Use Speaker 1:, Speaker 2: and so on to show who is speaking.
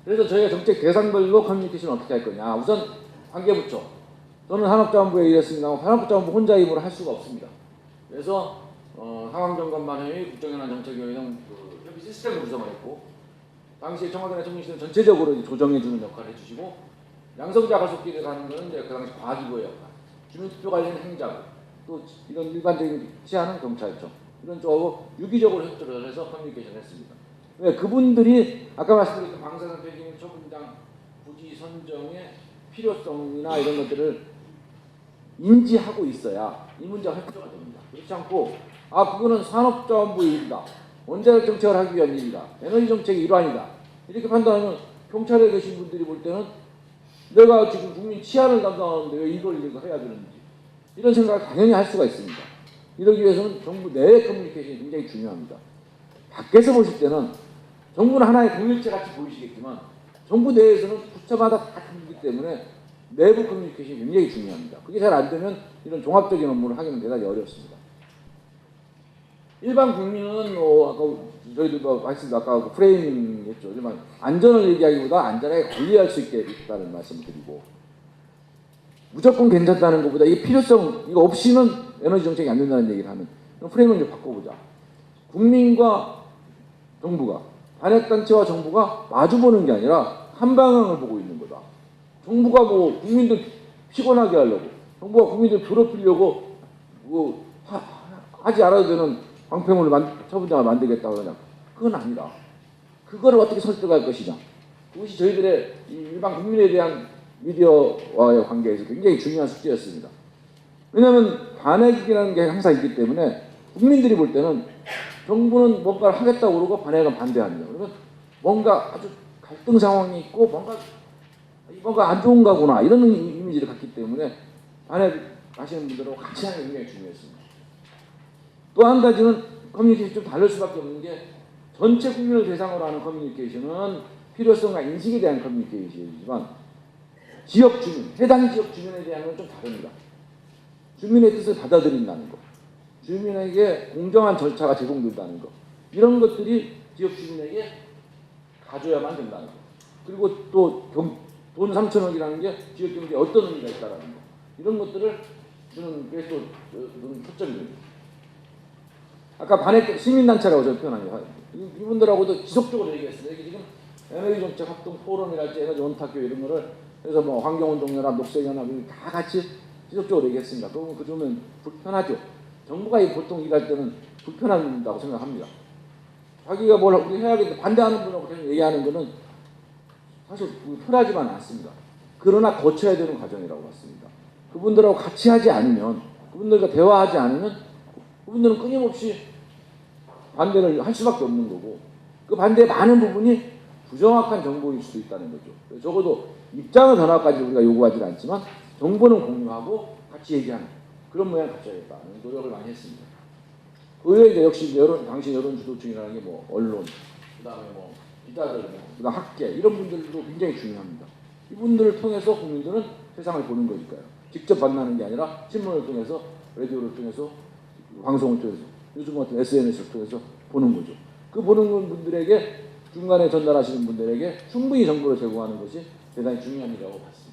Speaker 1: 그래서 저희가 정책 대상별로 커뮤니케이션을 어떻게 할 거냐. 우선 관계부처. 저는 산업자원부에 일했습니다만 산업자원부 혼자 힘으로 할 수가 없습니다. 그래서 상황점검반회의, 국정연한 정책위원회 그 협의 시스템을 구성을 했고, 당시에 청와대나 총리실은 전체적으로 조정해주는 역할을 해주시고, 양성자 가속기를 가는 것은 이제 그 당시 과기부의 역할, 주민투표 관련 행자부, 또 이런 일반적인 치안은 경찰청, 이런 쪽하고 유기적으로 협조를 해서 커뮤니케이션을 했습니다. 왜 그분들이 아까 말씀드렸던 방사선 폐기물 처분장 부지 선정의 필요성이나 이런 것들을 인지하고 있어야 이 문제가 협조가 됩니다. 그렇지 않고 그거는 산업자원부의 일이다, 원자력 정책을 하기 위한 일이다, 에너지 정책의 일환이다, 이렇게 판단하면 경찰에 계신 분들이 볼 때는 내가 지금 국민 치안을 담당하는데 왜 이걸 해야 되는지, 이런 생각을 당연히 할 수가 있습니다. 이러기 위해서는 정부 내의 커뮤니케이션이 굉장히 중요합니다. 밖에서 보실 때는 정부는 하나의 공일체 같이 보이시겠지만 정부 내에서는 부처마다 다 다르기 때문에 내부 커뮤니케이션이 굉장히 중요합니다. 그게 잘 안 되면 이런 종합적인 업무를 하기는 대단히 어렵습니다. 일반 국민은 아까 저희도 말씀 아까 프레이밍했죠. 하지만 안전을 얘기하기보다 안전하게 관리할 수 있게 있다는 말씀을 드리고, 무조건 괜찮다는 것보다 이 필요성, 이거 없이는 에너지 정책이 안 된다는 얘기를 하면 프레임을 좀 바꿔보자. 국민과 정부가, 반핵단체와 정부가 마주보는 게 아니라 한 방향을 보고 있는 거다. 정부가 뭐 국민들 피곤하게 하려고, 정부가 국민들 괴롭히려고 하지 않아도 되는 방패물을 처분장을 만들겠다고 그러냐. 그건 아니다. 그거를 어떻게 설득할 것이냐. 그것이 저희들의 일반 국민에 대한 미디어와의 관계에서 굉장히 중요한 숙제였습니다. 왜냐하면 반핵이라는 게 항상 있기 때문에 국민들이 볼 때는 정부는 뭔가를 하겠다고 그러고 반핵은 반대합니다. 그러면 뭔가 아주 갈등 상황이 있고 뭔가 안 좋은가 보나 이런 이미지를 갖기 때문에 반핵하시는 분들하고 같이 하는 게 굉장히 중요했습니다. 또 한 가지는 커뮤니케이션이 좀 다를 수밖에 없는 게, 전체 국민을 대상으로 하는 커뮤니케이션은 필요성과 인식에 대한 커뮤니케이션이지만 지역 주민, 해당 지역 주민에 대한 건 좀 다릅니다. 주민의 뜻을 받아들인다는 것, 주민에게 공정한 절차가 제공된다는 것, 이런 것들이 지역 주민에게 가져야만 된다는 것. 그리고 또 돈 3천억이라는 게 지역 경제에 어떤 의미가 있다는 것, 이런 것들을 주는 게 또 초점입니다. 아까 반핵 시민단체라고 저는 표현합니다. 이분들하고도 지속적으로 얘기했습니다. 이게 지금 에너지 정책 합동 포럼이랄지 에너지 원탁교 이런 거를 그래서 뭐 환경운동연합, 녹색연합 다 같이 지속적으로 얘기했습니다. 그러면 불편하죠. 정부가 보통 일할 때는 불편하다고 생각합니다. 자기가 뭘 우리 해야겠는데 반대하는 분하고 계속 얘기하는 거는 사실 편하지만 않습니다. 그러나 거쳐야 되는 과정이라고 봤습니다. 그분들하고 같이 하지 않으면, 그분들과 대화하지 않으면 그분들은 끊임없이 반대를 할 수밖에 없는 거고, 그 반대의 많은 부분이 부정확한 정보일 수도 있다는 거죠. 적어도 입장의 변화까지 우리가 요구하지 않지만 정보는 공유하고 같이 얘기하는 그런 모양을 갖춰야겠다는 노력을 많이 했습니다. 그 외에 이제 역시 당시 여론 주도층이라는 게 뭐 언론, 그다음에 뭐 기자들, 그다음 학계 이런 분들도 굉장히 중요합니다. 이분들을 통해서 국민들은 세상을 보는 거니까요. 직접 만나는 게 아니라 신문을 통해서, 라디오를 통해서, 방송을 통해서, 요즘 같은 SNS를 통해서 보는 거죠. 그 보는 분들에게, 중간에 전달하시는 분들에게 충분히 정보를 제공하는 것이 대단히 중요한 일이라고 봤습니다.